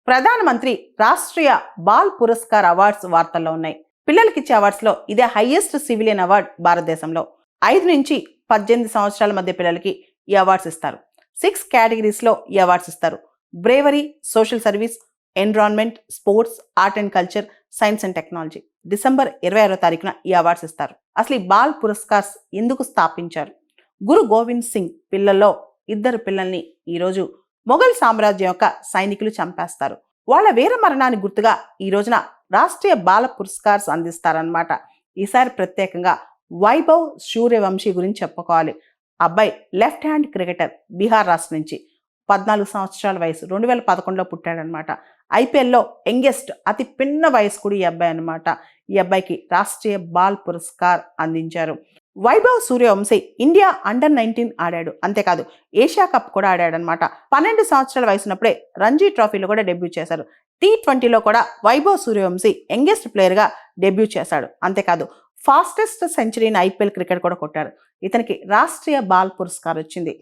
ప్రధానమంత్రి రాష్ట్రీయ బాల్ పురస్కార్ అవార్డ్స్ వార్తల్లో ఉన్నాయి. పిల్లలకి ఇచ్చే అవార్డ్స్ లో ఇదే హైయెస్ట్ సివిలియన్ అవార్డ్ భారతదేశంలో. 5 నుంచి 18 సంవత్సరాల మధ్య పిల్లలకి ఈ అవార్డ్స్ ఇస్తారు. 6 కేటగిరీస్ లో ఈ అవార్డ్స్ ఇస్తారు. Bravery, social service, environment, sports, art and culture, science and technology. December 26వ తారీఖున ఈ అవార్డ్స్ ఇస్తారు. అసలు ఈ బాల్ పురస్కార్స్ ఎందుకు స్థాపించారు? గురు గోవింద్ సింగ్ పిల్లల్లో 2 పిల్లల్ని ఈరోజు మొఘల్ సామ్రాజ్యం యొక్క సైనికులు చంపేస్తారు. వాళ్ళ వీర మరణానికి గుర్తుగా ఈ రోజున రాష్ట్రీయ బాల పురస్కార్స్ అందిస్తారనమాట. ఈసారి ప్రత్యేకంగా వైభవ్ సూర్యవంశీ గురించి చెప్పుకోవాలి. అబ్బాయి లెఫ్ట్ హ్యాండ్ క్రికెటర్, బీహార్ రాష్ట్రం నుంచి, 14 సంవత్సరాల వయసు, 2011లో పుట్టాడనమాట. ఐపీఎల్లో యంగెస్ట్, అతి పిన్న వయస్కుడు ఈ అబ్బాయి అనమాట. ఈ అబ్బాయికి రాష్ట్రీయ బాల్ పురస్కార్ అందించారు. వైభవ్ సూర్యవంశీ ఇండియా అండర్-19 ఆడాడు. అంతేకాదు ఏషియా కప్ కూడా ఆడాడనమాట. 12 సంవత్సరాల వయసున్నప్పుడే రంజీ ట్రోఫీలో కూడా డెబ్యూ చేశారు. T20లో కూడా వైభవ్ సూర్యవంశీ యంగెస్ట్ ప్లేయర్గా డెబ్యూ చేశాడు. అంతేకాదు ఫాస్టెస్ట్ సెంచరీని ఐపీఎల్ క్రికెట్ కూడా కొట్టారు. ఇతనికి రాష్ట్రీయ బాల్ పురస్కార్ వచ్చింది.